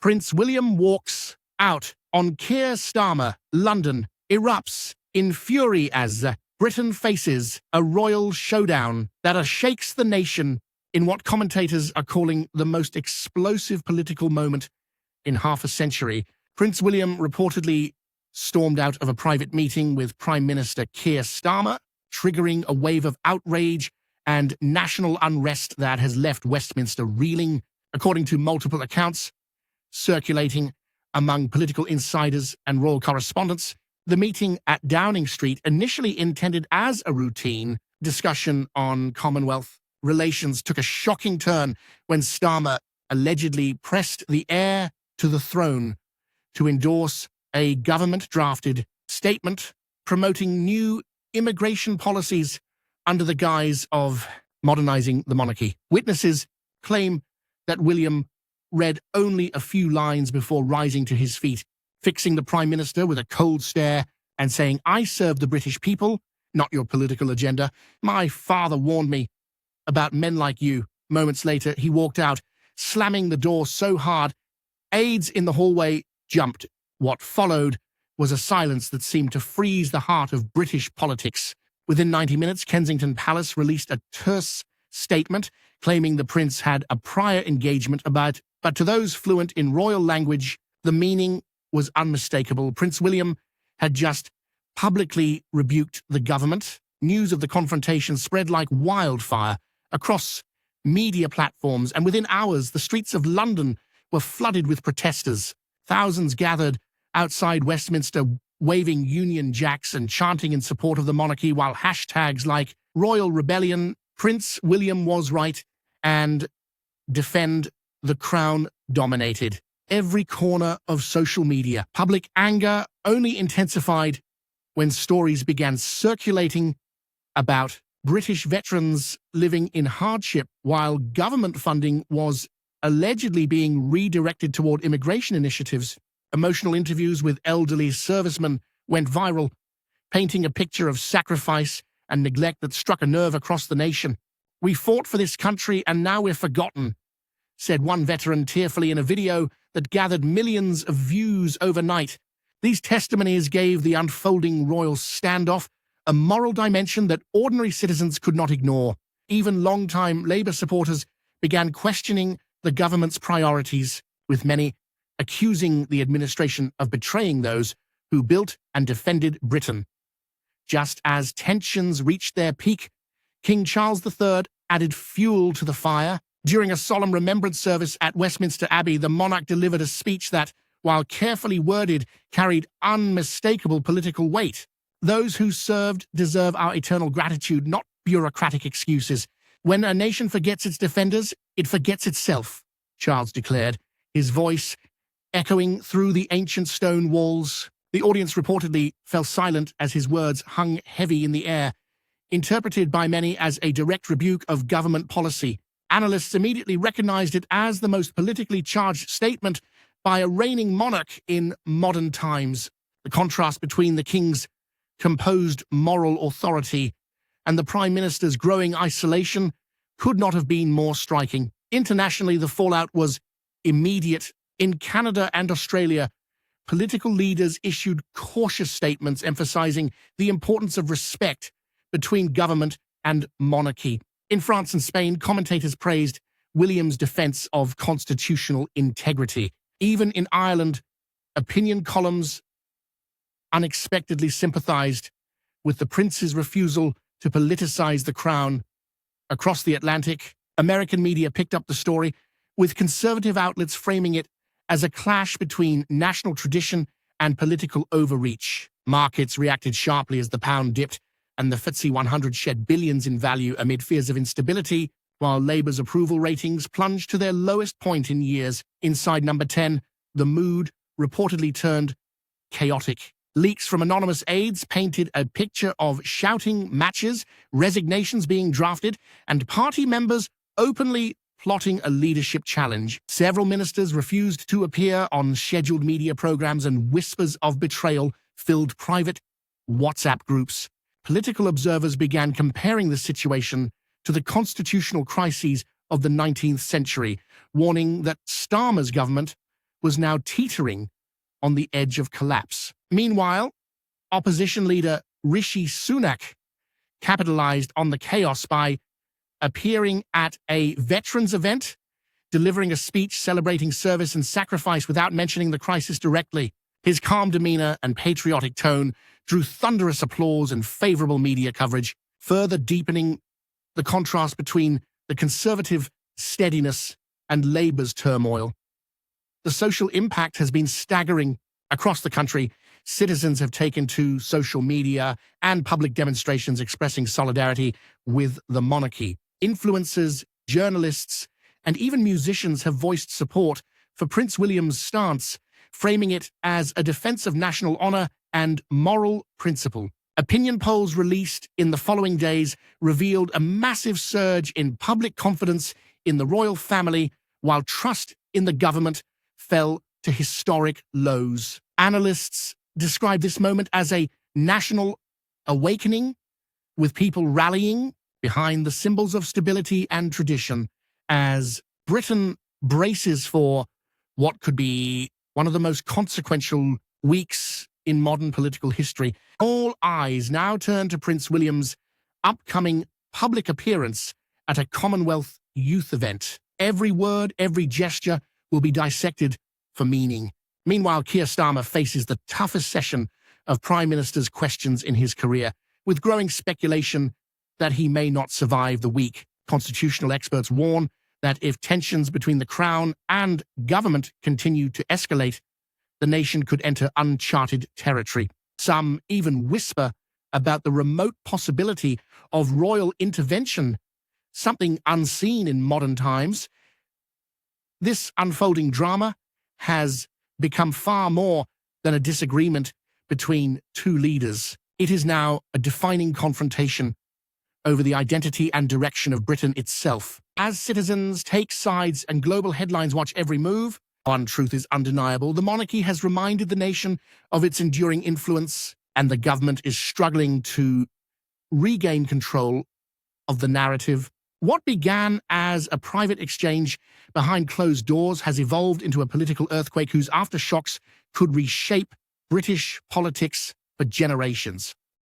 Prince William walks out on Keir Starmer. London erupts in fury as Britain faces a royal showdown that shakes the nation in what commentators are calling the most explosive political moment in half a century. Prince William reportedly stormed out of a private meeting with Prime Minister Keir Starmer, triggering a wave of outrage and national unrest that has left Westminster reeling, according to multiple accounts circulating among political insiders and royal correspondents. The meeting at Downing Street, initially intended as a routine discussion on Commonwealth relations, took a shocking turn when Starmer allegedly pressed the heir to the throne to endorse a government-drafted statement promoting new immigration policies under the guise of modernizing the monarchy. Witnesses claim that William read only a few lines before rising to his feet, fixing the Prime Minister with a cold stare and saying, "I serve the British people, not your political agenda. My father warned me about men like you." Moments later, he walked out, slamming the door so hard, aides in the hallway jumped. What followed was a silence that seemed to freeze the heart of British politics. Within 90 minutes, Kensington Palace released a terse statement claiming the prince had a prior engagement but to those fluent in royal language, the meaning was unmistakable. Prince William had just publicly rebuked the government. News of the confrontation spread like wildfire across media platforms, and within hours, the streets of London were flooded with protesters. Thousands gathered outside Westminster, waving Union Jacks and chanting in support of the monarchy, while hashtags like Royal Rebellion, Prince William was right, and Defend the Crown dominated every corner of social media. Public anger only intensified when stories began circulating about British veterans living in hardship while government funding was allegedly being redirected toward immigration initiatives. Emotional interviews with elderly servicemen went viral, painting a picture of sacrifice and neglect that struck a nerve across the nation. "We fought for this country and now we're forgotten," said one veteran tearfully in a video that gathered millions of views overnight. These testimonies gave the unfolding royal standoff a moral dimension that ordinary citizens could not ignore. Even long-time Labour supporters began questioning the government's priorities, with many accusing the administration of betraying those who built and defended Britain. Just as tensions reached their peak, King Charles III added fuel to the fire. During a solemn remembrance service at Westminster Abbey, the monarch delivered a speech that, while carefully worded, carried unmistakable political weight. "Those who served deserve our eternal gratitude, not bureaucratic excuses. When a nation forgets its defenders, it forgets itself," Charles declared, his voice echoing through the ancient stone walls. The audience reportedly fell silent as his words hung heavy in the air, interpreted by many as a direct rebuke of government policy. Analysts immediately recognized it as the most politically charged statement by a reigning monarch in modern times. The contrast between the king's composed moral authority and the Prime Minister's growing isolation could not have been more striking. Internationally, the fallout was immediate. In Canada and Australia, political leaders issued cautious statements emphasizing the importance of respect between government and monarchy. In France and Spain, commentators praised William's defense of constitutional integrity. Even in Ireland, opinion columns unexpectedly sympathized with the prince's refusal to politicize the crown. Across the Atlantic, American media picked up the story, with conservative outlets framing it as a clash between national tradition and political overreach. Markets reacted sharply as the pound dipped and the FTSE 100 shed billions in value amid fears of instability, while Labour's approval ratings plunged to their lowest point in years. Inside Number 10, the mood reportedly turned chaotic. Leaks from anonymous aides painted a picture of shouting matches, resignations being drafted, and party members openly plotting a leadership challenge. Several ministers refused to appear on scheduled media programs, and whispers of betrayal filled private WhatsApp groups. Political observers began comparing the situation to the constitutional crises of the 19th century, warning that Starmer's government was now teetering on the edge of collapse. Meanwhile, opposition leader Rishi Sunak capitalized on the chaos by appearing at a veterans event, delivering a speech celebrating service and sacrifice without mentioning the crisis directly. His calm demeanor and patriotic tone drew thunderous applause and favorable media coverage, further deepening the contrast between the Conservative steadiness and Labour's turmoil. The social impact has been staggering. Across the country, citizens have taken to social media and public demonstrations expressing solidarity with the monarchy. Influencers, journalists, and even musicians have voiced support for Prince William's stance, framing it as a defense of national honor and moral principle. Opinion polls released in the following days revealed a massive surge in public confidence in the royal family, while trust in the government fell to historic lows. Analysts describe this moment as a national awakening, with people rallying behind the symbols of stability and tradition as Britain braces for what could be one of the most consequential weeks in modern political history. All eyes now turn to Prince William's upcoming public appearance at a Commonwealth youth event. Every word, every gesture will be dissected for meaning. Meanwhile, Keir Starmer faces the toughest session of Prime Minister's questions in his career, with growing speculation that he may not survive the week. Constitutional experts warn that if tensions between the Crown and government continue to escalate, the nation could enter uncharted territory. Some even whisper about the remote possibility of royal intervention, something unseen in modern times. This unfolding drama has become far more than a disagreement between two leaders. It is now a defining confrontation over the identity and direction of Britain itself. As citizens take sides and global headlines watch every move, one truth is undeniable: the monarchy has reminded the nation of its enduring influence, and the government is struggling to regain control of the narrative. What began as a private exchange behind closed doors has evolved into a political earthquake whose aftershocks could reshape British politics for generations.